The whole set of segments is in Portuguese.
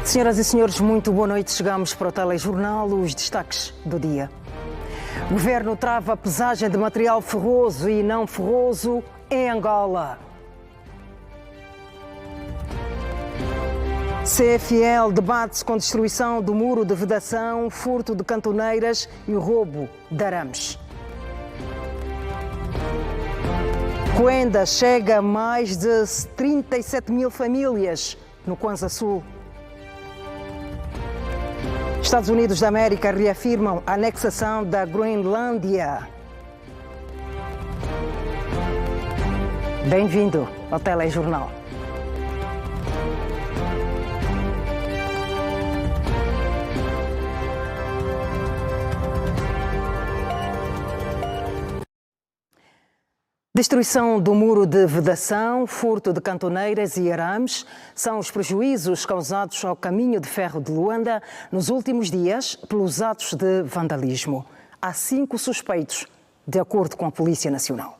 Senhoras e senhores, muito boa noite. Chegamos para o telejornal, os destaques do dia. O governo trava a pesagem de material ferroso e não ferroso em Angola. CFL debate-se com destruição do muro de vedação, furto de cantoneiras e roubo de arames. Coenda chega a mais de 37 mil famílias no Kwanza Sul. Estados Unidos da América reafirmam a anexação da Groenlândia. Bem-vindo ao telejornal. Destruição do muro de vedação, furto de cantoneiras e arames são os prejuízos causados ao caminho de ferro de Luanda nos últimos dias pelos atos de vandalismo. Há 5 suspeitos, de acordo com a Polícia Nacional.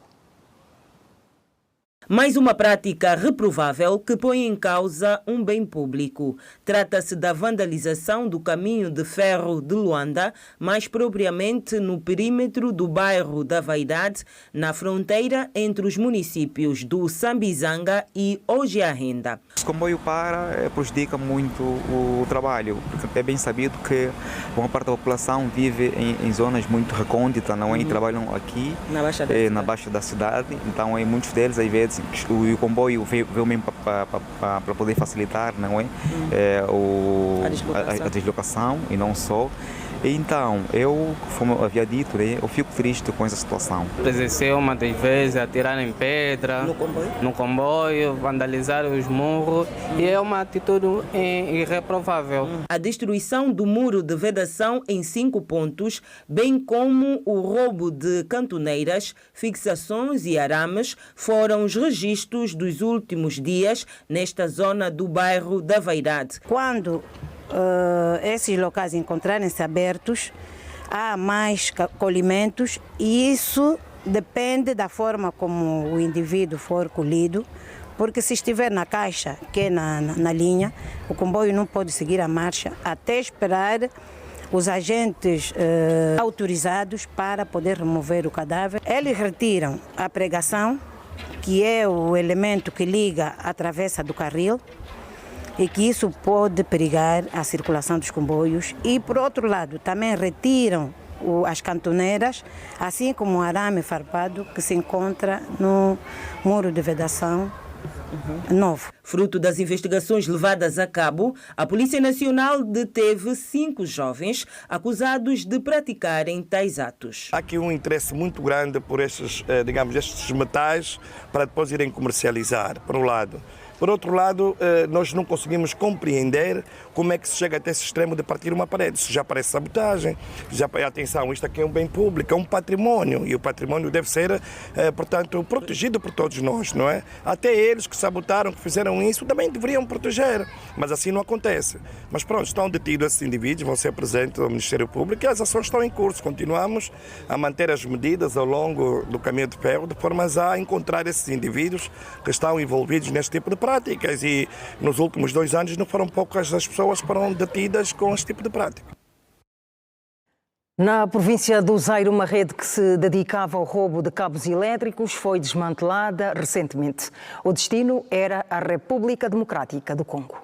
Mais uma prática reprovável que põe em causa um bem público. Trata-se da vandalização do caminho de ferro de Luanda, mais propriamente no perímetro do bairro da Vaidade, na fronteira entre os municípios do Sambizanga e Ojiarrenda. O comboio prejudica muito o trabalho, porque é bem sabido que uma parte da população vive em zonas muito recônditas, não é? E trabalham aqui na baixa da cidade, então muitos deles às vezes o comboio veio mesmo para poder facilitar, não é? A deslocação e não só. Então, como eu havia dito, eu fico triste com essa situação. Presenciei uma das vezes atirarem pedra no comboio, vandalizar os muros, e é uma atitude irreprovável. A destruição do muro de vedação em 5 pontos, bem como o roubo de cantoneiras, fixações e arames foram os registros dos últimos dias nesta zona do bairro da Vaidade. Quando esses locais encontrarem-se abertos, há mais colhimentos, e isso depende da forma como o indivíduo for colhido, porque se estiver na caixa, que é na linha, o comboio não pode seguir a marcha até esperar os agentes autorizados para poder remover o cadáver. Eles retiram a pregação, que é o elemento que liga a travessa do carril, e que isso pode perigar a circulação dos comboios. E, por outro lado, também retiram as cantoneiras, assim como o arame farpado que se encontra no muro de vedação novo. Fruto das investigações levadas a cabo, a Polícia Nacional deteve 5 jovens acusados de praticarem tais atos. Há aqui um interesse muito grande por estes metais para depois irem comercializar, por um lado. Por outro lado, nós não conseguimos compreender como é que se chega até esse extremo de partir uma parede. Isso já parece sabotagem, atenção, isto aqui é um bem público, é um património, e o património deve ser, portanto, protegido por todos nós, não é? Até eles que sabotaram, que fizeram isso, também deveriam proteger, mas assim não acontece. Mas pronto, estão detidos esses indivíduos, vão ser presentes ao Ministério Público e as ações estão em curso. Continuamos a manter as medidas ao longo do caminho de ferro, de forma a encontrar esses indivíduos que estão envolvidos neste tipo de práticas, e nos últimos 2 anos não foram poucas as pessoas que foram detidas com este tipo de prática. Na província do Zaire, uma rede que se dedicava ao roubo de cabos elétricos foi desmantelada recentemente. O destino era a República Democrática do Congo.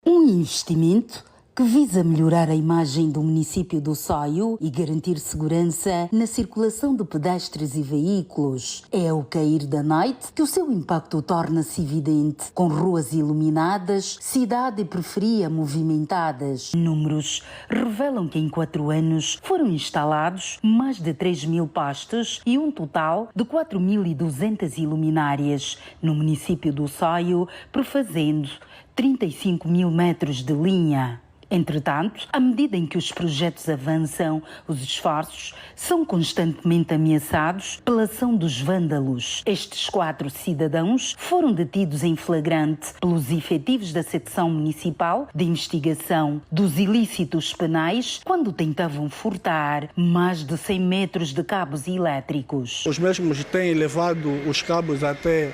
Um investimento que visa melhorar a imagem do município do Saio e garantir segurança na circulação de pedestres e veículos. É ao cair da noite que o seu impacto torna-se evidente, com ruas iluminadas, cidade e periferia movimentadas. Números revelam que em 4 anos foram instalados mais de 3.000 postes e um total de 4.200 iluminárias no município do Saio, prefazendo 35.000 metros de linha. Entretanto, à medida em que os projetos avançam, os esforços são constantemente ameaçados pela ação dos vândalos. Estes 4 cidadãos foram detidos em flagrante pelos efetivos da Secção Municipal de Investigação dos Ilícitos Penais quando tentavam furtar mais de 100 metros de cabos elétricos. Os mesmos têm levado os cabos até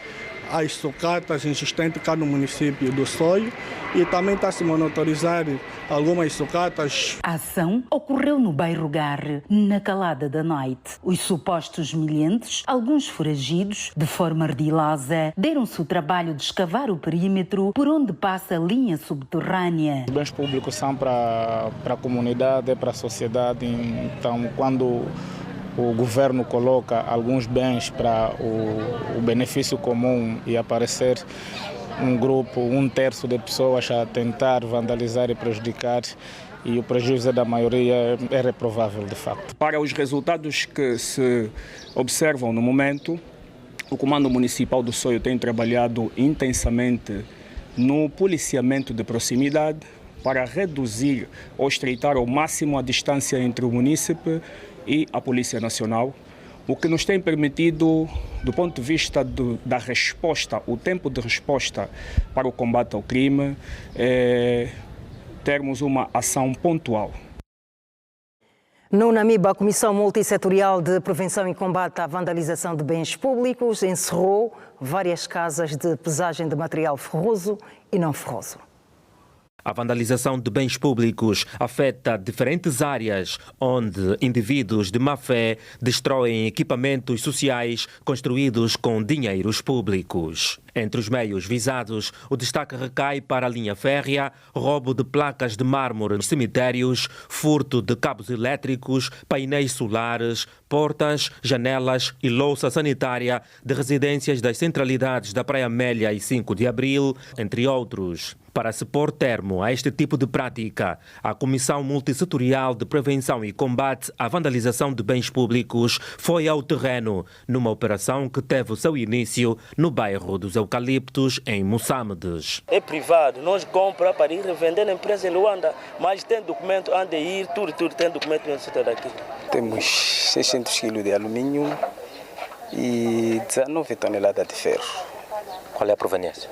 as sucatas existentes cá no município do Soio e também está-se a monitorizar algumas sucatas. A ação ocorreu no bairro Garre, na calada da noite. Os supostos milhantes, alguns foragidos, de forma ardilosa, deram-se o trabalho de escavar o perímetro por onde passa a linha subterrânea. Os bens públicos são para a comunidade, para a sociedade, então quando o governo coloca alguns bens para o benefício comum e aparecer um grupo, 1/3 de pessoas a tentar vandalizar e prejudicar, e o prejuízo da maioria é reprovável, de facto. Para os resultados que se observam no momento, o Comando Municipal do Soio tem trabalhado intensamente no policiamento de proximidade para reduzir ou estreitar ao máximo a distância entre o munícipe e a Polícia Nacional, o que nos tem permitido, do ponto de vista da resposta, o tempo de resposta para o combate ao crime, termos uma ação pontual. No Namibe, a Comissão Multissetorial de Prevenção e Combate à Vandalização de Bens Públicos encerrou várias casas de pesagem de material ferroso e não ferroso. A vandalização de bens públicos afeta diferentes áreas, onde indivíduos de má fé destroem equipamentos sociais construídos com dinheiros públicos. Entre os meios visados, o destaque recai para a linha férrea, roubo de placas de mármore nos cemitérios, furto de cabos elétricos, painéis solares, portas, janelas e louça sanitária de residências das centralidades da Praia Amélia e 5 de Abril, entre outros. Para se pôr termo a este tipo de prática, a Comissão Multissetorial de Prevenção e Combate à Vandalização de Bens Públicos foi ao terreno, numa operação que teve o seu início no bairro dos Eucaliptos, em Moçambiques. É privado, nós compramos para ir vender na empresa em Luanda, mas tem documento onde ir, tudo tem documento no daqui. Temos 600 kg de alumínio e 19 toneladas de ferro. Qual é a proveniência?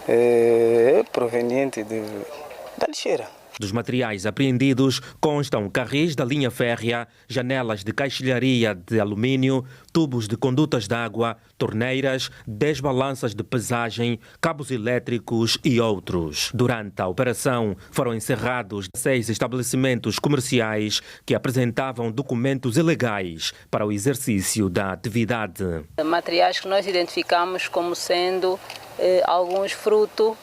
É proveniente da lixeira. Dos materiais apreendidos constam carris da linha férrea, janelas de caixilharia de alumínio, tubos de condutas de água, torneiras, 10 balanças de pesagem, cabos elétricos e outros. Durante a operação foram encerrados 6 estabelecimentos comerciais que apresentavam documentos ilegais para o exercício da atividade. Materiais que nós identificamos como sendo alguns fruto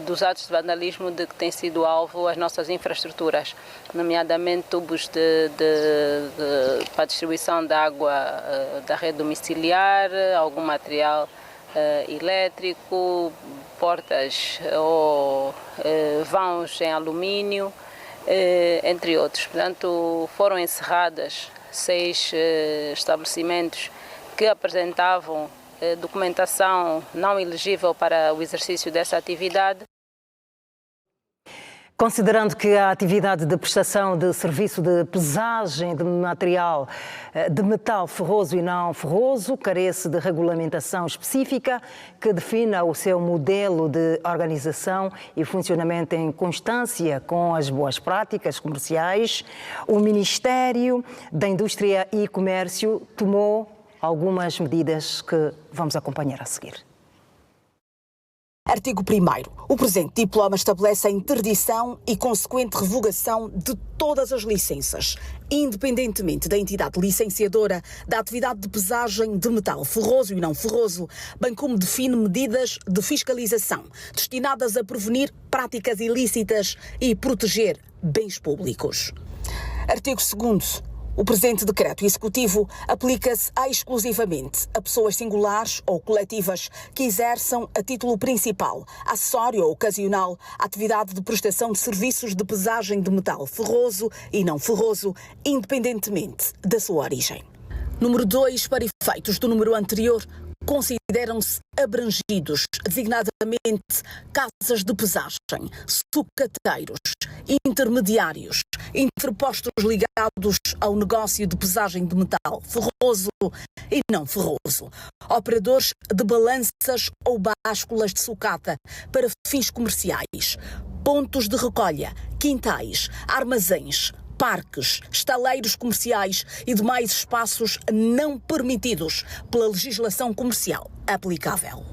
dos atos de vandalismo de que tem sido alvo as nossas infraestruturas, nomeadamente tubos para a distribuição de água da rede domiciliar, algum material elétrico, portas ou vãos em alumínio, entre outros. Portanto, foram encerradas 6 estabelecimentos que apresentavam documentação não elegível para o exercício dessa atividade. Considerando que a atividade de prestação de serviço de pesagem de material de metal ferroso e não ferroso carece de regulamentação específica que defina o seu modelo de organização e funcionamento em constância com as boas práticas comerciais, o Ministério da Indústria e Comércio tomou algumas medidas que vamos acompanhar a seguir. Artigo 1º. O presente diploma estabelece a interdição e consequente revogação de todas as licenças, independentemente da entidade licenciadora da atividade de pesagem de metal ferroso e não ferroso, bem como define medidas de fiscalização destinadas a prevenir práticas ilícitas e proteger bens públicos. Artigo 2º. O presente decreto executivo aplica-se exclusivamente a pessoas singulares ou coletivas que exerçam a título principal, acessório ou ocasional a atividade de prestação de serviços de pesagem de metal ferroso e não ferroso, independentemente da sua origem. Número 2. Para efeitos do número anterior, consideram-se abrangidos, designadamente, casas de pesagem, sucateiros, intermediários, interpostos ligados ao negócio de pesagem de metal ferroso e não ferroso, operadores de balanças ou básculas de sucata para fins comerciais, pontos de recolha, quintais, armazéns, parques, estaleiros comerciais e demais espaços não permitidos pela legislação comercial aplicável.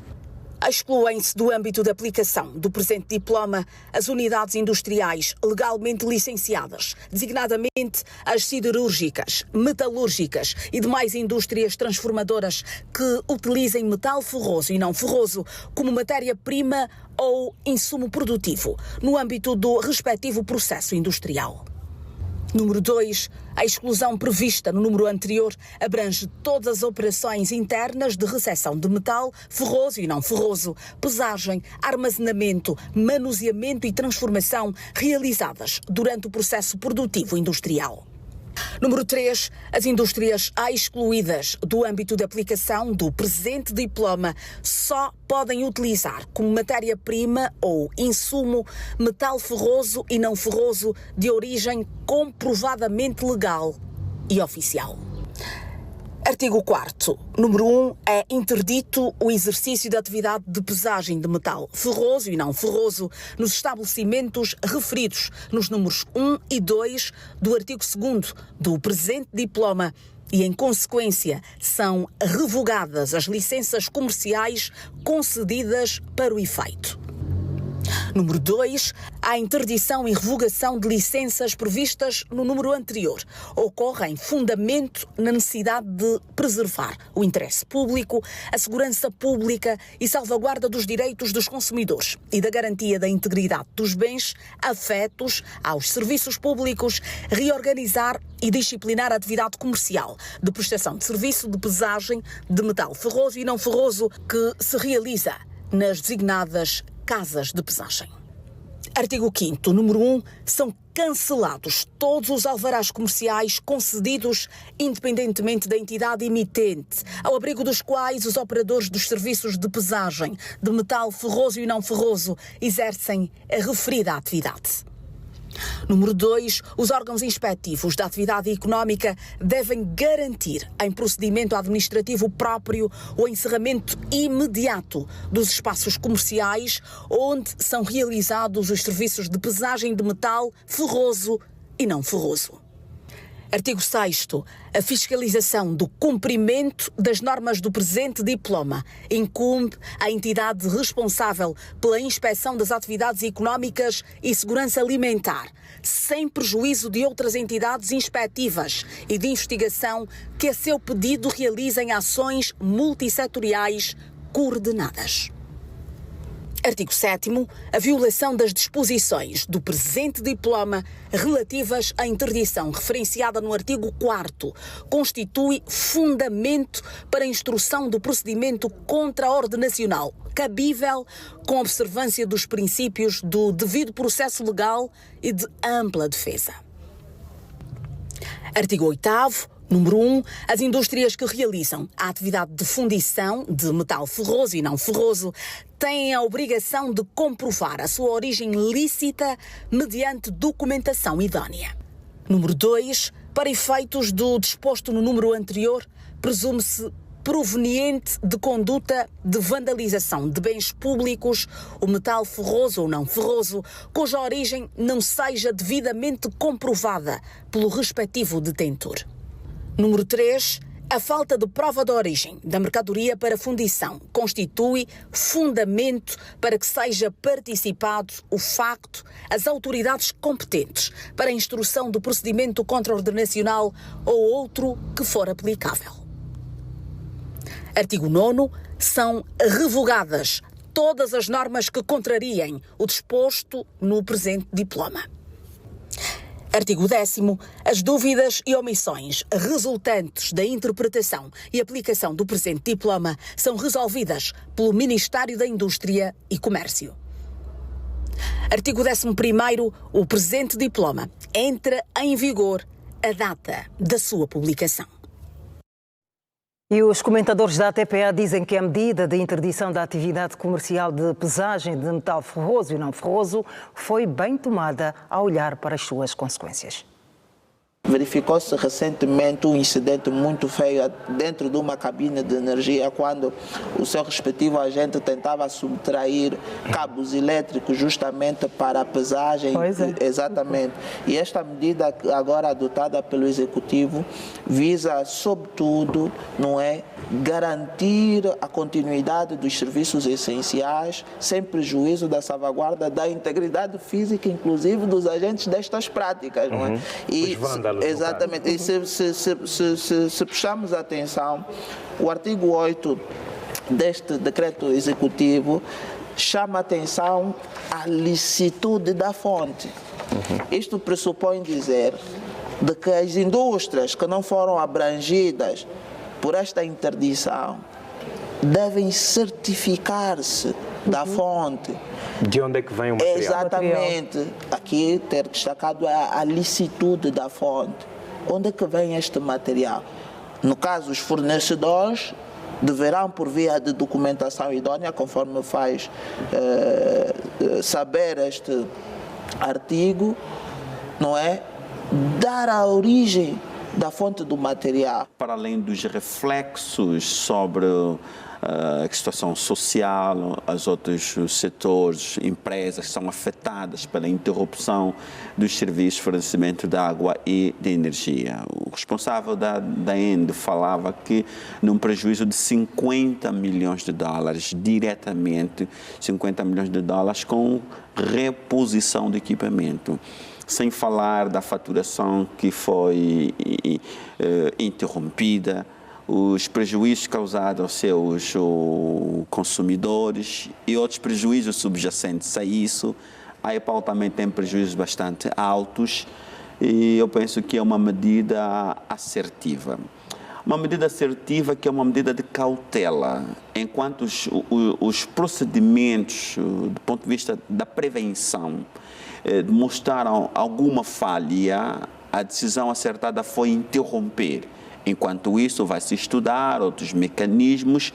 Excluem-se do âmbito de aplicação do presente diploma as unidades industriais legalmente licenciadas, designadamente as siderúrgicas, metalúrgicas e demais indústrias transformadoras que utilizem metal ferroso e não ferroso como matéria-prima ou insumo produtivo no âmbito do respectivo processo industrial. Número 2. A exclusão prevista no número anterior abrange todas as operações internas de recepção de metal, ferroso e não ferroso, pesagem, armazenamento, manuseamento e transformação realizadas durante o processo produtivo industrial. Número 3. As indústrias excluídas do âmbito de aplicação do presente diploma só podem utilizar como matéria-prima ou insumo metal ferroso e não ferroso de origem comprovadamente legal e oficial. Artigo 4º. Número 1. É interdito o exercício da atividade de pesagem de metal ferroso e não ferroso nos estabelecimentos referidos nos números 1 e 2 do artigo 2º do presente diploma e, em consequência, são revogadas as licenças comerciais concedidas para o efeito. Número 2. A interdição e revogação de licenças previstas no número anterior ocorre em fundamento na necessidade de preservar o interesse público, a segurança pública e salvaguarda dos direitos dos consumidores e da garantia da integridade dos bens afetos aos serviços públicos, reorganizar e disciplinar a atividade comercial de prestação de serviço de pesagem de metal ferroso e não ferroso que se realiza nas designadas casas de pesagem. Artigo 5º, número 1. São cancelados todos os alvarás comerciais concedidos independentemente da entidade emitente, ao abrigo dos quais os operadores dos serviços de pesagem de metal ferroso e não ferroso exercem a referida atividade. Número 2. Os órgãos inspectivos da atividade económica devem garantir, em procedimento administrativo próprio, o encerramento imediato dos espaços comerciais onde são realizados os serviços de pesagem de metal ferroso e não ferroso. Artigo 6º. A fiscalização do cumprimento das normas do presente diploma incumbe à entidade responsável pela inspeção das atividades económicas e segurança alimentar, sem prejuízo de outras entidades inspectivas e de investigação que, a seu pedido, realizem ações multissetoriais coordenadas. Artigo 7º. A violação das disposições do presente diploma relativas à interdição referenciada no artigo 4º constitui fundamento para a instrução do procedimento contraordenacional cabível com observância dos princípios do devido processo legal e de ampla defesa. Artigo 8º. Número 1. As indústrias que realizam a atividade de fundição de metal ferroso e não ferroso têm a obrigação de comprovar a sua origem lícita mediante documentação idónea. Número 2. Para efeitos do disposto no número anterior, presume-se proveniente de conduta de vandalização de bens públicos o metal ferroso ou não ferroso, cuja origem não seja devidamente comprovada pelo respectivo detentor. Número 3. A falta de prova de origem da mercadoria para fundição constitui fundamento para que seja participado o facto às autoridades competentes para a instrução do procedimento contraordenacional ou outro que for aplicável. Artigo 9º. São revogadas todas as normas que contrariem o disposto no presente diploma. Artigo 10º. As dúvidas e omissões resultantes da interpretação e aplicação do presente diploma são resolvidas pelo Ministério da Indústria e Comércio. Artigo 11º. O presente diploma entra em vigor a data da sua publicação. E os comentadores da ATPA dizem que a medida de interdição da atividade comercial de pesagem de metal ferroso e não ferroso foi bem tomada ao olhar para as suas consequências. Verificou-se recentemente um incidente muito feio dentro de uma cabine de energia, quando o seu respectivo agente tentava subtrair cabos elétricos justamente para a pesagem. Pois é. Exatamente. E esta medida agora adotada pelo Executivo visa, sobretudo, não é, garantir a continuidade dos serviços essenciais, sem prejuízo da salvaguarda da integridade física, inclusive dos agentes destas práticas, não é? E, exatamente. E se prestarmos atenção, o artigo 8 deste decreto executivo chama atenção à licitude da fonte. Isto pressupõe dizer de que as indústrias que não foram abrangidas por esta interdição devem certificar-se da fonte. De onde é que vem o material? Exatamente. Aqui ter destacado a licitude da fonte. Onde é que vem este material? No caso, os fornecedores deverão, por via de documentação idônea, conforme faz saber este artigo, não é, dar a origem da fonte do material. Para além dos reflexos sobre a situação social, os outros setores, empresas que são afetadas pela interrupção dos serviços de fornecimento de água e de energia. O responsável da ENDE falava que num prejuízo de 50 milhões de dólares, diretamente 50 milhões de dólares com reposição de equipamento. Sem falar da faturação que foi interrompida, os prejuízos causados aos seus consumidores e outros prejuízos subjacentes a isso. A EPAL também tem prejuízos bastante altos e eu penso que é uma medida assertiva. Uma medida assertiva que é uma medida de cautela, enquanto os procedimentos, do ponto de vista da prevenção, demonstraram alguma falha, a decisão acertada foi interromper. Enquanto isso, vai se estudar outros mecanismos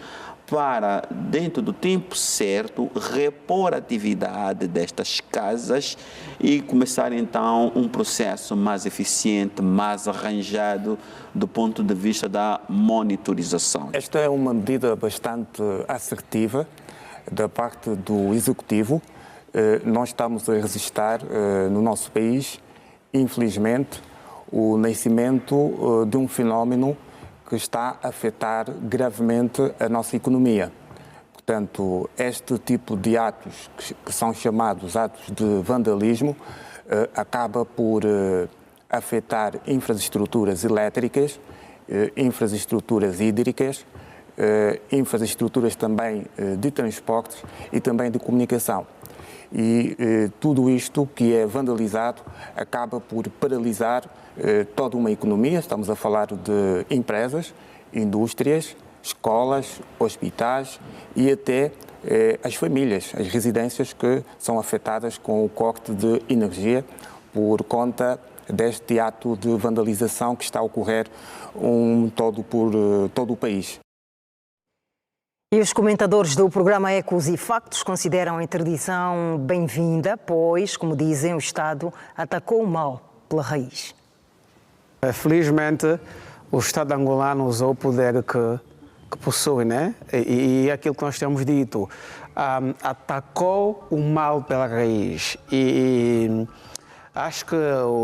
para, dentro do tempo certo, repor a atividade destas casas e começar, então, um processo mais eficiente, mais arranjado do ponto de vista da monitorização. Esta é uma medida bastante assertiva da parte do Executivo. Nós estamos a registrar no nosso país, infelizmente, o nascimento de um fenómeno que está a afetar gravemente a nossa economia. Portanto, este tipo de atos, que são chamados atos de vandalismo, acaba por afetar infraestruturas elétricas, infraestruturas hídricas, infraestruturas também de transportes e também de comunicação. E tudo isto que é vandalizado acaba por paralisar toda uma economia. Estamos a falar de empresas, indústrias, escolas, hospitais e até as famílias, as residências que são afetadas com o corte de energia por conta deste ato de vandalização que está a ocorrer por todo o país. E os comentadores do programa Ecos e Factos consideram a interdição bem-vinda, pois, como dizem, o Estado atacou o mal pela raiz. Felizmente, o Estado angolano usou o poder que possui, né? E aquilo que nós temos dito, atacou o mal pela raiz. E acho que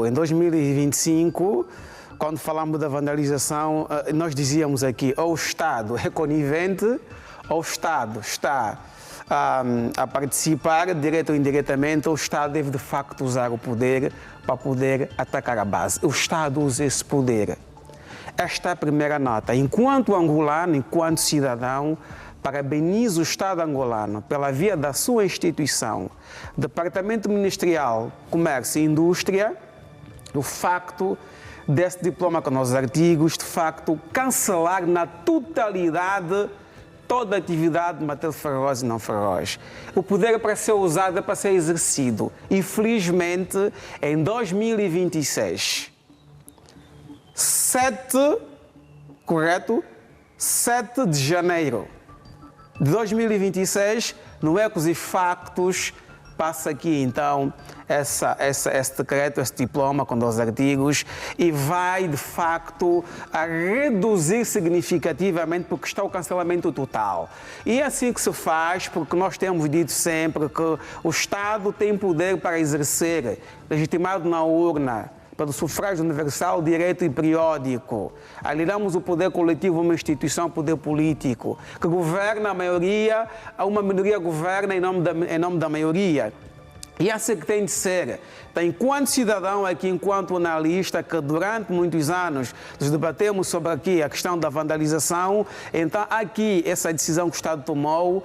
em 2025, quando falamos da vandalização, nós dizíamos aqui, ou o Estado é conivente, ou o Estado está a participar, direto ou indiretamente, ou o Estado deve de facto usar o poder para poder atacar a base. O Estado usa esse poder. Esta é a primeira nota. Enquanto angolano, enquanto cidadão, parabenizo o Estado angolano pela via da sua instituição, Departamento Ministerial, Comércio e Indústria, o facto desse diploma com os artigos, de facto, cancelar na totalidade toda a atividade de matéria ferrosa e não ferrosa. O poder é para ser usado, é para ser exercido. Infelizmente, em 2026, 7 de janeiro de 2026, no Ecos e Factos, passa aqui então esse decreto, esse diploma com 2 artigos e vai de facto a reduzir significativamente porque está o cancelamento total. E é assim que se faz porque nós temos dito sempre que o Estado tem poder para exercer, legitimado na urna, pelo sufrágio universal, direito e periódico. Ali damos o poder coletivo a uma instituição, poder político, que governa a maioria, uma minoria governa em nome da maioria. E assim que tem de ser. Então, enquanto cidadão aqui, enquanto analista, que durante muitos anos nos debatemos sobre aqui a questão da vandalização, então aqui essa decisão que o Estado tomou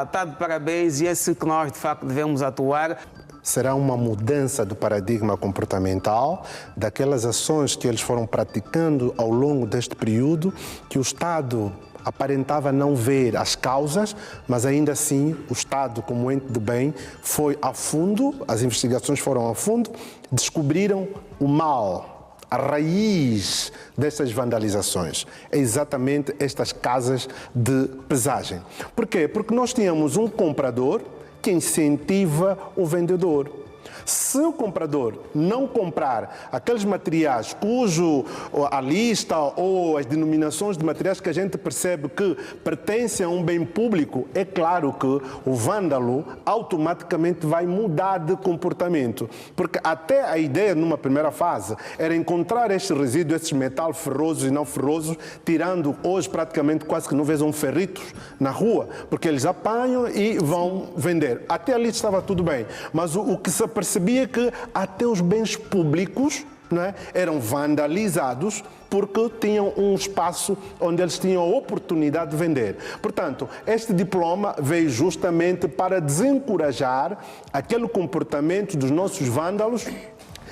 está de parabéns e é assim que nós de facto devemos atuar. Será uma mudança do paradigma comportamental, daquelas ações que eles foram praticando ao longo deste período, que o Estado aparentava não ver as causas, mas ainda assim o Estado, como ente de bem, foi a fundo, as investigações foram a fundo, descobriram o mal, a raiz dessas vandalizações. É exatamente estas casas de pesagem. Por quê? Porque nós tínhamos um comprador que incentiva o vendedor. Se o comprador não comprar aqueles materiais cujo a lista ou as denominações de materiais que a gente percebe que pertencem a um bem público, é claro que o vândalo automaticamente vai mudar de comportamento. Porque até a ideia, numa primeira fase, era encontrar estes resíduos, esses metais ferrosos e não ferrosos, tirando hoje praticamente quase que não vejam ferritos na rua, porque eles apanham e vão vender. Até ali estava tudo bem, mas o que se percebia que até os bens públicos, né, eram vandalizados porque tinham um espaço onde eles tinham a oportunidade de vender. Portanto, este diploma veio justamente para desencorajar aquele comportamento dos nossos vândalos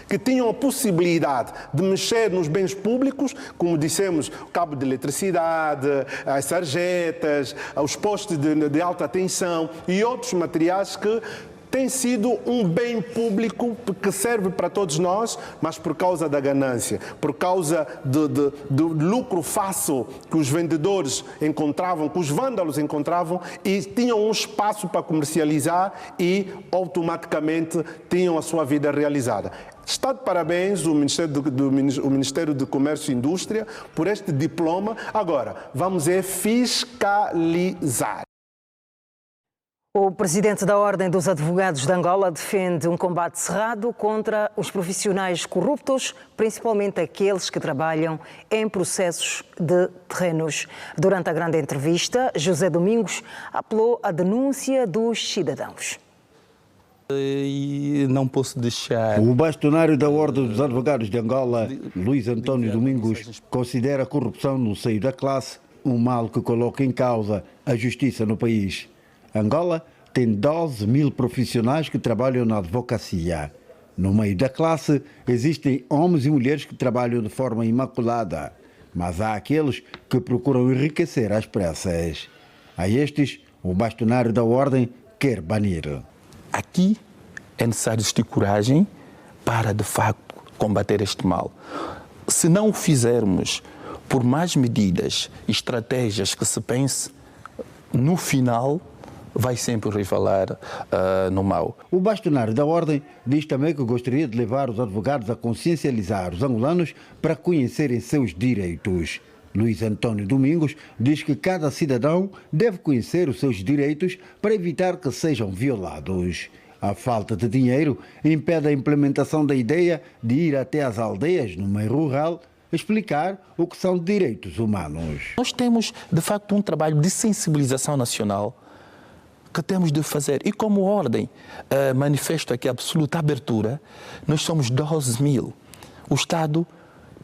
que tinham a possibilidade de mexer nos bens públicos, como dissemos, o cabo de eletricidade, as sarjetas, os postes de alta tensão e outros materiais que tem sido um bem público que serve para todos nós, mas por causa da ganância, por causa do lucro fácil que os vendedores encontravam, que os vândalos encontravam e tinham um espaço para comercializar e automaticamente tinham a sua vida realizada. Está de parabéns o Ministério do Comércio e Indústria por este diploma. Agora, vamos fiscalizar. O presidente da Ordem dos Advogados de Angola defende um combate cerrado contra os profissionais corruptos, principalmente aqueles que trabalham em processos de terrenos. Durante a grande entrevista, José Domingos apelou à denúncia dos cidadãos. E não posso deixar. O bastonário da Ordem dos Advogados de Angola, Luís António Domingos, considera a corrupção no seio da classe um mal que coloca em causa a justiça no país. Angola tem 12 mil profissionais que trabalham na advocacia. No meio da classe existem homens e mulheres que trabalham de forma imaculada, mas há aqueles que procuram enriquecer às pressas. A estes, o bastonário da Ordem quer banir. Aqui é necessário ter coragem para, de facto, combater este mal. Se não o fizermos, por mais medidas e estratégias que se pense, no final vai sempre resvalar no mal. O bastonário da Ordem diz também que gostaria de levar os advogados a consciencializar os angolanos para conhecerem seus direitos. Luís António Domingos diz que cada cidadão deve conhecer os seus direitos para evitar que sejam violados. A falta de dinheiro impede a implementação da ideia de ir até as aldeias no meio rural explicar o que são direitos humanos. Nós temos, de facto, um trabalho de sensibilização nacional que temos de fazer. E como Ordem manifesto aqui absoluta abertura, nós somos 12 mil. O Estado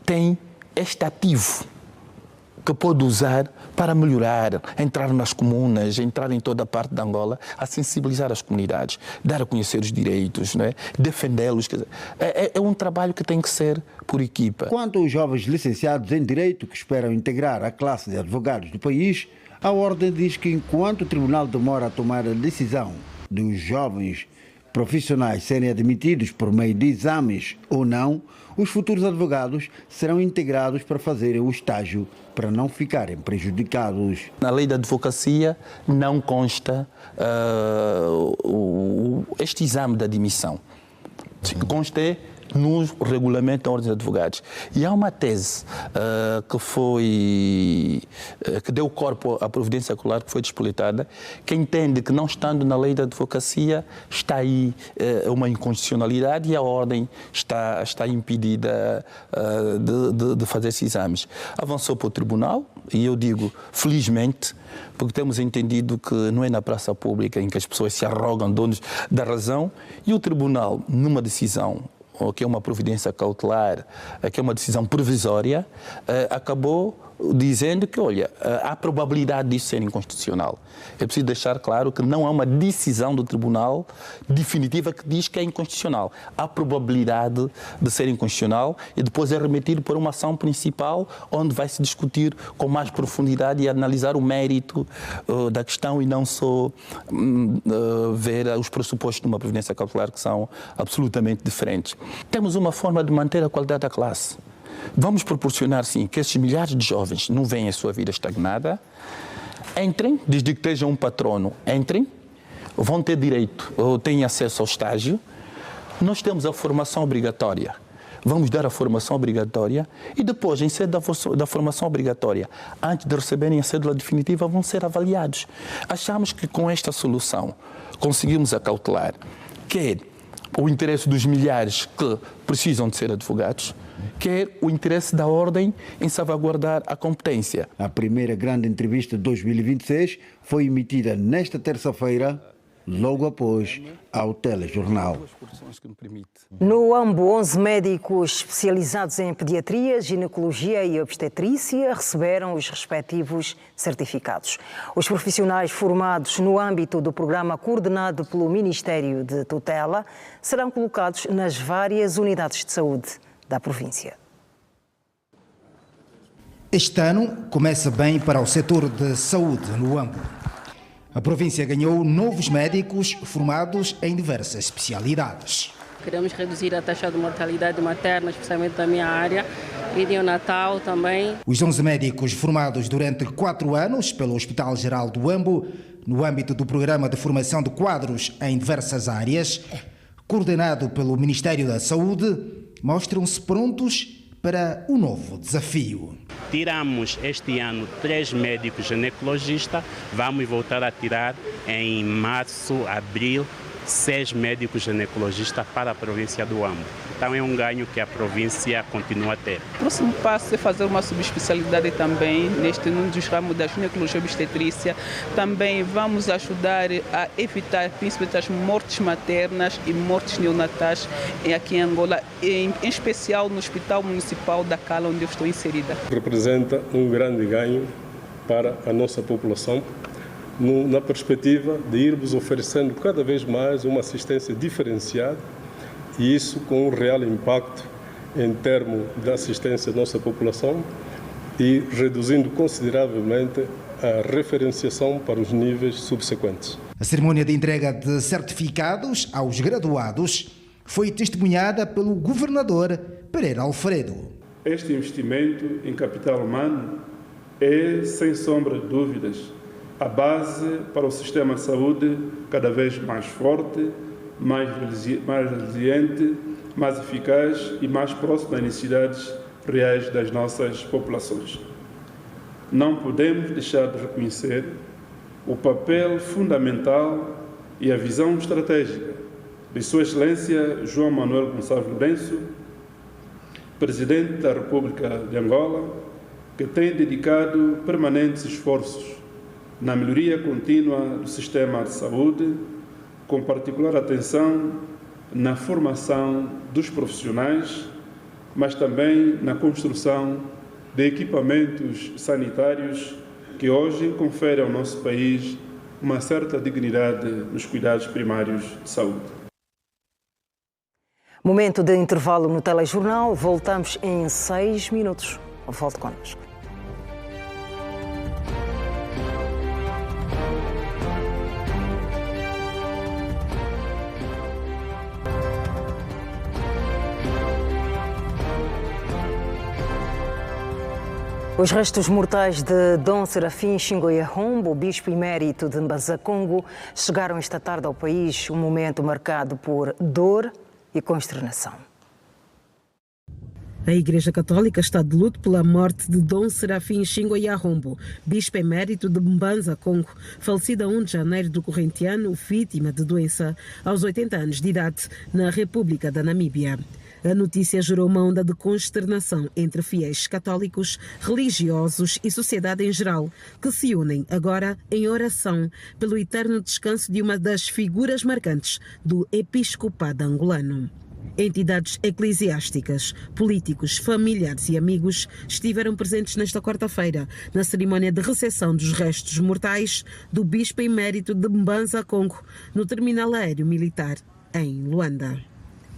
tem este ativo que pode usar para melhorar, entrar nas comunas, entrar em toda a parte de Angola, a sensibilizar as comunidades, dar a conhecer os direitos, não é? Defendê-los. É um trabalho que tem que ser por equipa. Quanto aos jovens licenciados em Direito que esperam integrar a classe de advogados do país, a Ordem diz que enquanto o Tribunal demora a tomar a decisão dos jovens profissionais serem admitidos por meio de exames ou não, os futuros advogados serão integrados para fazerem o estágio para não ficarem prejudicados. Na lei da advocacia não consta este exame de admissão. Consta no regulamento da Ordem dos Advogados. E há uma tese que deu corpo à providência circular que foi despolitada, que entende que, não estando na lei da advocacia, está aí uma inconstitucionalidade e a Ordem está impedida de fazer esses exames. Avançou para o Tribunal e eu digo, felizmente, porque temos entendido que não é na praça pública em que as pessoas se arrogam donos da razão, e o Tribunal, numa decisão que é uma providência cautelar, que é uma decisão provisória, acabou dizendo que, olha, há probabilidade disso ser inconstitucional. É preciso deixar claro que não há uma decisão do Tribunal definitiva que diz que é inconstitucional. Há probabilidade de ser inconstitucional e depois é remetido para uma ação principal onde vai se discutir com mais profundidade e analisar o mérito da questão e não só ver os pressupostos de uma providência cautelar que são absolutamente diferentes. Temos uma forma de manter a qualidade da classe. Vamos proporcionar, sim, que esses milhares de jovens não venham a sua vida estagnada, entrem, desde que estejam um patrono, entrem, vão ter direito, ou têm acesso ao estágio. Nós temos a formação obrigatória. Vamos dar a formação obrigatória e depois, em sede da formação obrigatória, antes de receberem a cédula definitiva, vão ser avaliados. Achamos que com esta solução conseguimos acautelar quer o interesse dos milhares que precisam de ser advogados, quer o interesse da Ordem em salvaguardar a competência. A primeira grande entrevista de 2026 foi emitida nesta terça-feira, logo após ao telejornal. No Huambo, 11 médicos especializados em pediatria, ginecologia e obstetrícia receberam os respectivos certificados. Os profissionais formados no âmbito do programa coordenado pelo Ministério de Tutela serão colocados nas várias unidades de saúde da província. Este ano começa bem para o setor de saúde no Huambo. A província ganhou novos médicos formados em diversas especialidades. Queremos reduzir a taxa de mortalidade materna, especialmente da minha área, e neonatal também. Os 11 médicos formados durante 4 anos pelo Hospital Geral do Huambo, no âmbito do Programa de Formação de Quadros em diversas áreas, coordenado pelo Ministério da Saúde, mostram-se prontos para o novo desafio. Tiramos este ano 3 médicos ginecologistas, vamos voltar a tirar em março, abril, 6 médicos ginecologistas para a província do Huambo. Então é um ganho que a província continua a ter. O próximo passo é fazer uma subespecialidade também num dos ramos da ginecologia e obstetrícia. Também vamos ajudar a evitar principalmente as mortes maternas e mortes neonatais aqui em Angola, em especial no Hospital Municipal da Cala, onde eu estou inserida. Representa um grande ganho para a nossa população, na perspectiva de irmos oferecendo cada vez mais uma assistência diferenciada, e isso com um real impacto em termos da assistência à nossa população e reduzindo consideravelmente a referenciação para os níveis subsequentes. A cerimônia de entrega de certificados aos graduados foi testemunhada pelo governador Pereira Alfredo. Este investimento em capital humano é, sem sombra de dúvidas, a base para o sistema de saúde cada vez mais forte, mais resiliente, mais eficaz e mais próximo das necessidades reais das nossas populações. Não podemos deixar de reconhecer o papel fundamental e a visão estratégica de Sua Excelência João Manuel Gonçalves Lourenço, Presidente da República de Angola, que tem dedicado permanentes esforços na melhoria contínua do sistema de saúde, com particular atenção na formação dos profissionais, mas também na construção de equipamentos sanitários que hoje conferem ao nosso país uma certa dignidade nos cuidados primários de saúde. Momento de intervalo no telejornal. Voltamos em 6 minutos. Volte connosco. Os restos mortais de Dom Serafim Chingoya Rombo, bispo emérito de Mbanza-Congo, chegaram esta tarde ao país, um momento marcado por dor e consternação. A Igreja Católica está de luto pela morte de Dom Serafim Chingoya Rombo, bispo emérito de Mbanza-Congo, falecido a 1 de janeiro do corrente ano, vítima de doença aos 80 anos de idade, na República da Namíbia. A notícia gerou uma onda de consternação entre fiéis católicos, religiosos e sociedade em geral, que se unem agora em oração pelo eterno descanso de uma das figuras marcantes do episcopado angolano. Entidades eclesiásticas, políticos, familiares e amigos estiveram presentes nesta quarta-feira na cerimónia de recepção dos restos mortais do bispo emérito de Mbanza-Congo, no terminal aéreo militar em Luanda.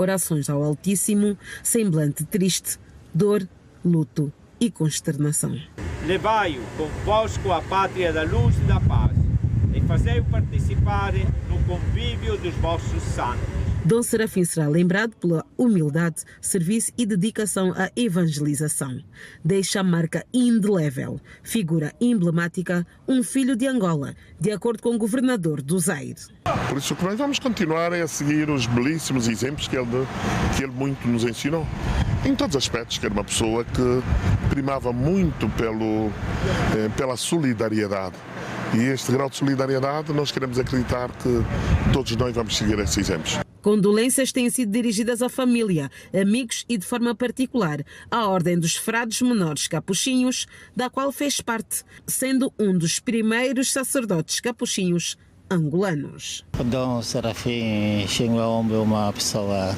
Orações ao Altíssimo, semblante triste, dor, luto e consternação. Levai-o convosco à pátria da luz e da paz e fazei-o participar no convívio dos vossos santos. Dom Serafim será lembrado pela humildade, serviço e dedicação à evangelização. Deixa a marca indelével, figura emblemática, um filho de Angola, de acordo com o governador do Zaire. Por isso que nós vamos continuar a seguir os belíssimos exemplos que ele muito nos ensinou. Em todos os aspectos, que era uma pessoa que primava muito pela solidariedade. E este grau de solidariedade, nós queremos acreditar que todos nós vamos seguir esses exemplos. Condolências têm sido dirigidas à família, amigos e, de forma particular, à Ordem dos Frades Menores Capuchinhos, da qual fez parte, sendo um dos primeiros sacerdotes capuchinhos angolanos. O Dom Serafim Chingoya Rombo é uma pessoa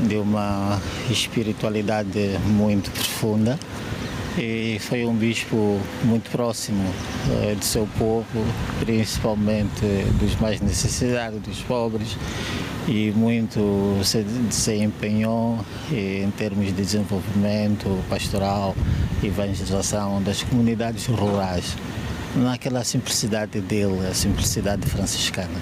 de uma espiritualidade muito profunda. E foi um bispo muito próximo do seu povo, principalmente dos mais necessitados, dos pobres, e muito se empenhou em termos de desenvolvimento pastoral e evangelização das comunidades rurais, naquela simplicidade dele, a simplicidade franciscana.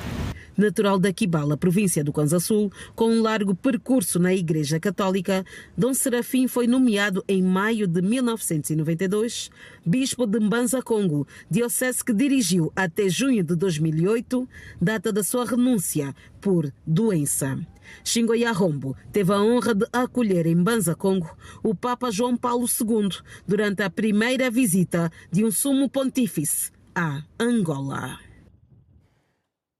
Natural da Kibala, província do Kwanza Sul, com um largo percurso na Igreja Católica, Dom Serafim foi nomeado em maio de 1992 bispo de Mbanza-Congo, diocese que dirigiu até junho de 2008, data da sua renúncia por doença. Chingoya Rombo teve a honra de acolher em Mbanza-Congo o Papa João Paulo II durante a primeira visita de um sumo pontífice a Angola.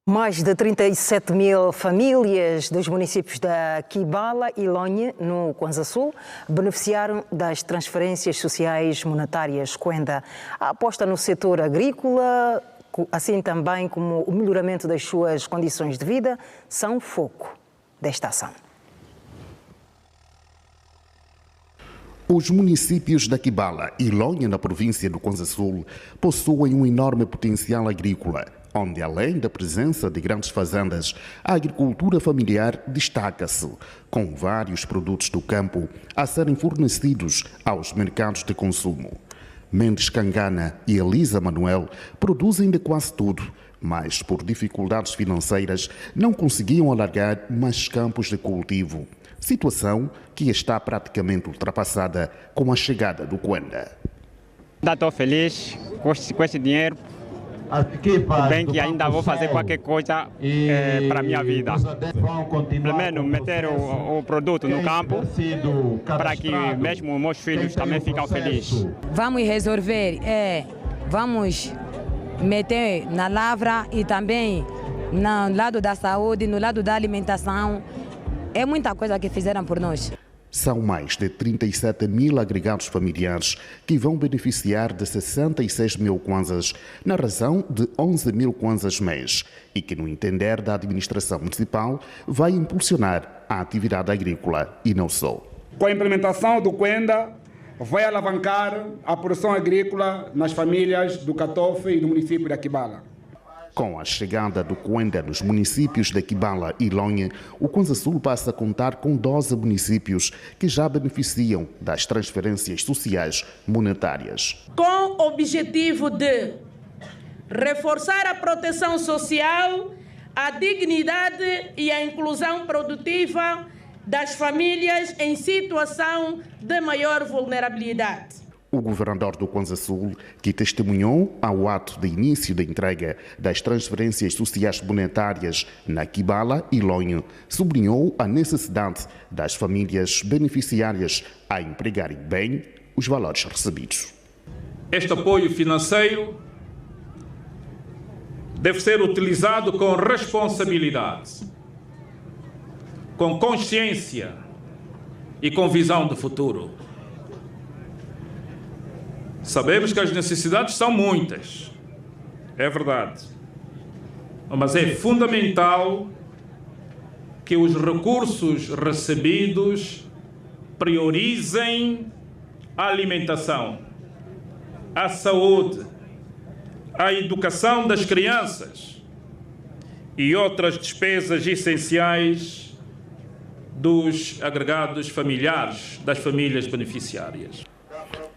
Mais de 37 mil famílias dos municípios da Kibala e Lonhe, no Kwanza Sul, beneficiaram das transferências sociais monetárias Kwenda. A aposta no setor agrícola, assim também como o melhoramento das suas condições de vida, são o foco desta ação. Os municípios da Kibala e Lonhe, na província do Kwanza Sul, possuem um enorme potencial agrícola, onde, além da presença de grandes fazendas, a agricultura familiar destaca-se, com vários produtos do campo a serem fornecidos aos mercados de consumo. Mendes Kangana e Elisa Manuel produzem de quase tudo, mas por dificuldades financeiras não conseguiam alargar mais campos de cultivo. Situação que está praticamente ultrapassada com a chegada do Kwenda. Estou feliz com esse dinheiro. Bem que ainda vou fazer qualquer coisa para a minha vida. Primeiro, meter o produto no campo para que mesmo meus filhos também fiquem felizes. Vamos resolver, vamos meter na lavra e também no lado da saúde, no lado da alimentação. É muita coisa que fizeram por nós. São mais de 37 mil agregados familiares que vão beneficiar de 66 mil kwanzas, na razão de 11 mil kwanzas mês, e que, no entender da administração municipal, vai impulsionar a atividade agrícola e não só. Com a implementação do Kwenda, vai alavancar a produção agrícola nas famílias do Catofe e do município da Kibala. Com a chegada do Kwenda nos municípios de Kibala e Lonhe, o Kwanza Sul passa a contar com 12 municípios que já beneficiam das transferências sociais monetárias. Com o objetivo de reforçar a proteção social, a dignidade e a inclusão produtiva das famílias em situação de maior vulnerabilidade. O governador do Kwanza Sul, que testemunhou ao ato de início da entrega das transferências sociais monetárias na Kibala e Lonho, sublinhou a necessidade das famílias beneficiárias a empregarem bem os valores recebidos. Este apoio financeiro deve ser utilizado com responsabilidade, com consciência e com visão de futuro. Sabemos que as necessidades são muitas, é verdade, mas é fundamental que os recursos recebidos priorizem a alimentação, a saúde, a educação das crianças e outras despesas essenciais dos agregados familiares, das famílias beneficiárias.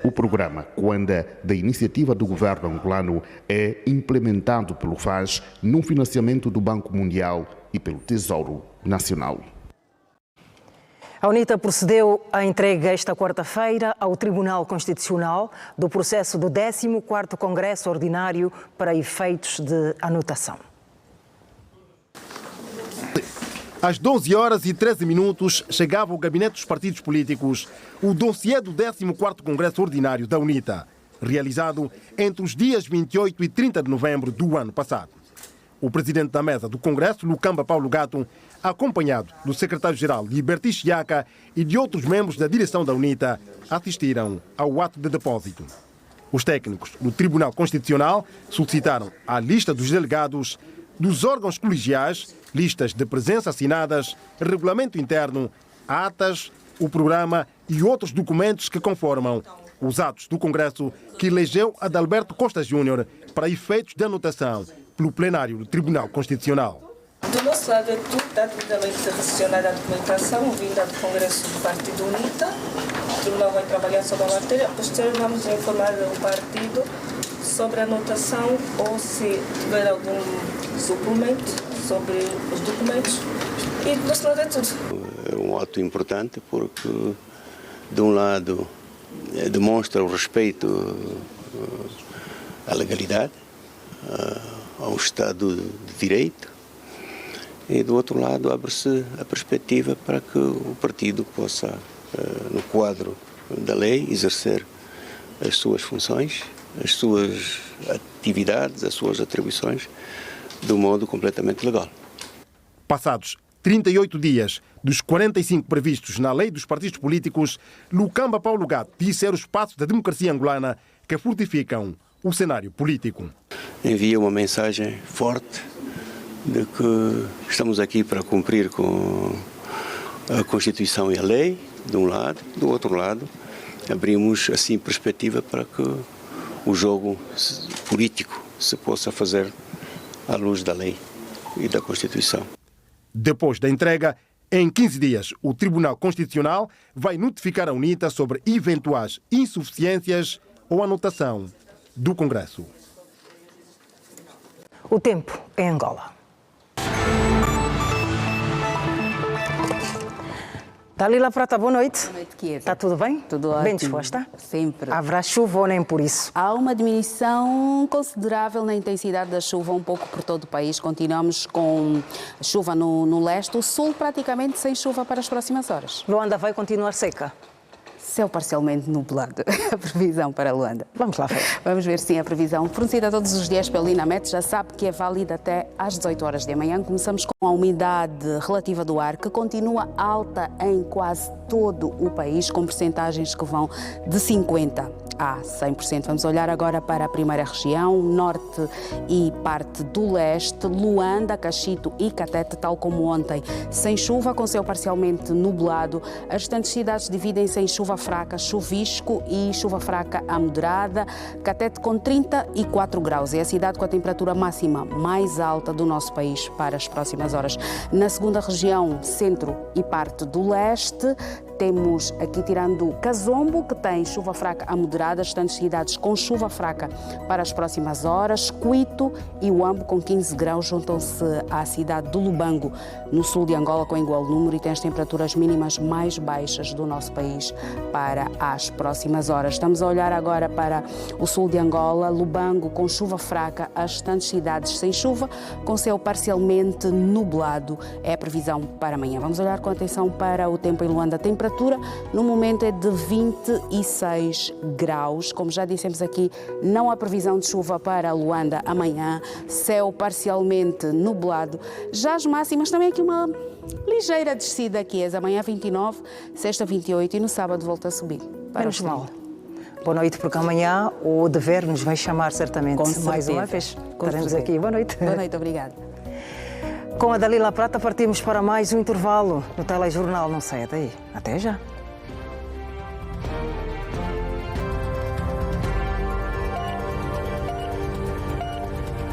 O programa Kwanda, da iniciativa do governo angolano, é implementado pelo FAS no financiamento do Banco Mundial e pelo Tesouro Nacional. A UNITA procedeu à entrega esta quarta-feira ao Tribunal Constitucional do processo do 14º Congresso Ordinário para efeitos de anotação. Às 12h13 chegava ao gabinete dos partidos políticos o dossiê do 14º Congresso Ordinário da UNITA, realizado entre os dias 28 e 30 de novembro do ano passado. O presidente da mesa do Congresso, Lukamba Paulo Gato, acompanhado do secretário-geral Liberty Chiaka e de outros membros da direção da UNITA, assistiram ao ato de depósito. Os técnicos do Tribunal Constitucional solicitaram a lista dos delegados, dos órgãos colegiais, listas de presença assinadas, regulamento interno, atas, o programa e outros documentos que conformam os atos do Congresso que elegeu Adalberto Costa Júnior para efeitos de anotação pelo plenário do Tribunal Constitucional. Do nosso lado é tudo devidamente recepcionada a documentação vinda do Congresso do Partido UNITA. O Tribunal vai trabalhar sobre a matéria. Posteriormente vamos informar o partido sobre a anotação ou se tiver algum suplemento sobre os documentos. E do nosso lado é tudo. É um ato importante porque, de um lado, demonstra o respeito à legalidade, ao Estado de Direito, e do outro lado abre-se a perspectiva para que o partido possa, no quadro da lei, exercer as suas funções, as suas atividades, as suas atribuições, de um modo completamente legal. Passados 38 dias dos 45 previstos na lei dos partidos políticos, Lukamba Paulo Gato disse ser os passos da democracia angolana que fortificam o cenário político. Envia uma mensagem forte de que estamos aqui para cumprir com a Constituição e a lei, de um lado. Do outro lado, abrimos assim perspectiva para que o jogo político se possa fazer à luz da lei e da Constituição. Depois da entrega, em 15 dias, o Tribunal Constitucional vai notificar a UNITA sobre eventuais insuficiências ou anotação do Congresso. O tempo em Angola. Dalila Prata, boa noite. Boa noite, Kieta. Está tudo bem? Tudo ótimo. Bem disposta? Sempre. Haverá chuva ou nem por isso? Há uma diminuição considerável na intensidade da chuva, um pouco por todo o país. Continuamos com chuva no leste, o sul praticamente sem chuva para as próximas horas. Luanda vai continuar seca? Céu parcialmente nublado. A previsão para Luanda. Vamos lá ver. Vamos ver sim a previsão. Fornecida todos os dias pelo INAMET, já sabe que é válida até às 18 horas da manhã. Começamos com a umidade relativa do ar, que continua alta em quase todo o país, com percentagens que vão de 50% a 100%. Vamos olhar agora para a primeira região, norte e parte do leste, Luanda, Cachito e Catete, tal como ontem, sem chuva, com céu parcialmente nublado. As restantes cidades dividem-se em chuva fraca, chuvisco e chuva fraca a moderada. Catete com 34 graus, é a cidade com a temperatura máxima mais alta do nosso país para as próximas horas. Na segunda região, centro e parte do leste, Temos aqui, tirando Cazombo, que tem chuva fraca a moderada, restantes cidades com chuva fraca para as próximas horas. Cuito e Huambo, com 15 graus, juntam-se à cidade do Lubango, no sul de Angola, com igual número, e tem as temperaturas mínimas mais baixas do nosso país para as próximas horas. Estamos a olhar agora para o sul de Angola, Lubango com chuva fraca, as restantes cidades sem chuva, com céu parcialmente nublado. É a previsão para amanhã. Vamos olhar com atenção para o tempo em Luanda. A temperatura no momento é de 26 graus. Como já dissemos aqui, não há previsão de chuva para Luanda amanhã. Céu parcialmente nublado. Já as máximas também aqui uma ligeira descida aqui. Amanhã 29, sexta 28 e no sábado volta a subir. Menos mal. Boa noite, porque amanhã o dever nos vai chamar certamente. Mais uma vez. Estaremos aqui. Boa noite. Boa noite, obrigada. Com a Dalila Prata partimos para mais um intervalo no Telejornal. Não saia daí. Até já.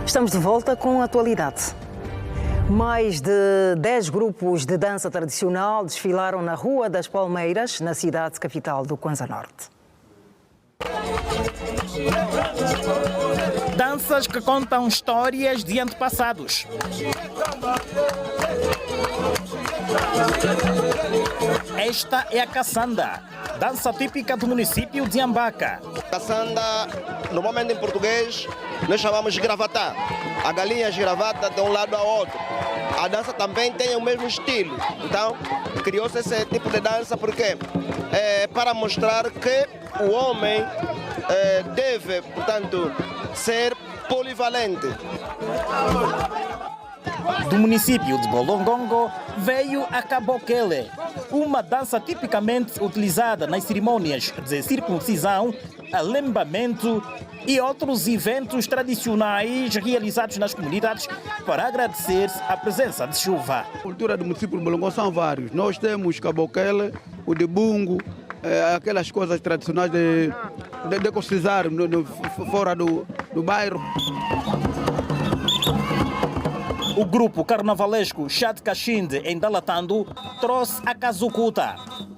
Estamos de volta com a atualidade. Mais de 10 grupos de dança tradicional desfilaram na Rua das Palmeiras, na cidade capital do Kwanza Norte. Danças que contam histórias de antepassados. Esta é a caçanda, dança típica do município de Ambaca. Caçanda, normalmente em português, nós chamamos de gravatá. A galinha esgravata de um lado ao outro. A dança também tem o mesmo estilo. Então, criou-se esse tipo de dança porque para mostrar que o homem deve, portanto, ser polivalente. Do município de Bolongongo veio a Cabokele, uma dança tipicamente utilizada nas cerimônias de circuncisão, alembamento e outros eventos tradicionais realizados nas comunidades para agradecer a presença de chuva. A cultura do município de Bolongongo são vários. Nós temos Cabokele, o debungo, aquelas coisas tradicionais de circuncisar fora do bairro. O grupo carnavalesco Chat Cachinde, em Dalatando, trouxe a Kazukuta,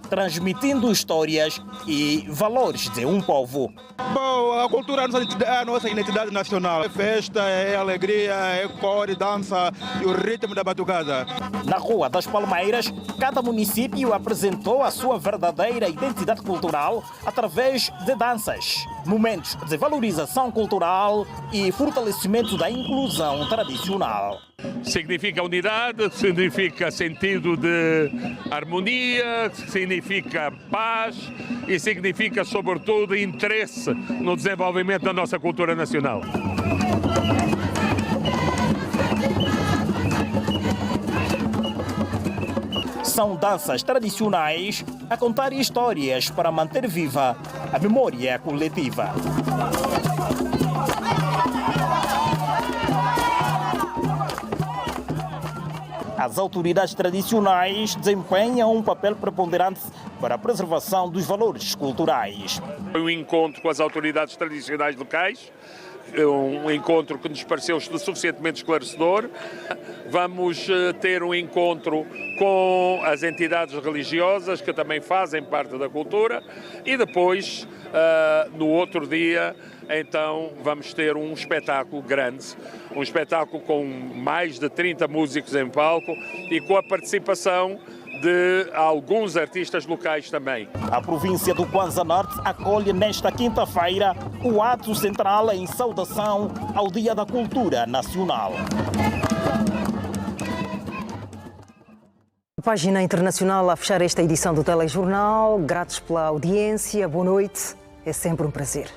transmitindo histórias e valores de um povo. Bom, a cultura é a nossa identidade nacional. É festa, é alegria, é cor, dança e o ritmo da batucada. Na Rua das Palmeiras, cada município apresentou a sua verdadeira identidade cultural através de danças, momentos de valorização cultural e fortalecimento da inclusão tradicional. Significa unidade, significa sentido de harmonia, significa paz e significa, sobretudo, interesse no desenvolvimento da nossa cultura nacional. São danças tradicionais a contar histórias para manter viva a memória coletiva. As autoridades tradicionais desempenham um papel preponderante para a preservação dos valores culturais. Foi um encontro com as autoridades tradicionais locais, um encontro que nos pareceu suficientemente esclarecedor. Vamos ter um encontro com as entidades religiosas que também fazem parte da cultura e depois, no outro dia, então vamos ter um espetáculo grande, um espetáculo com mais de 30 músicos em palco e com a participação de alguns artistas locais também. A província do Kwanza Norte acolhe nesta quinta-feira o ato central em saudação ao Dia da Cultura Nacional. Página internacional a fechar esta edição do Telejornal. Gratos pela audiência. Boa noite. É sempre um prazer.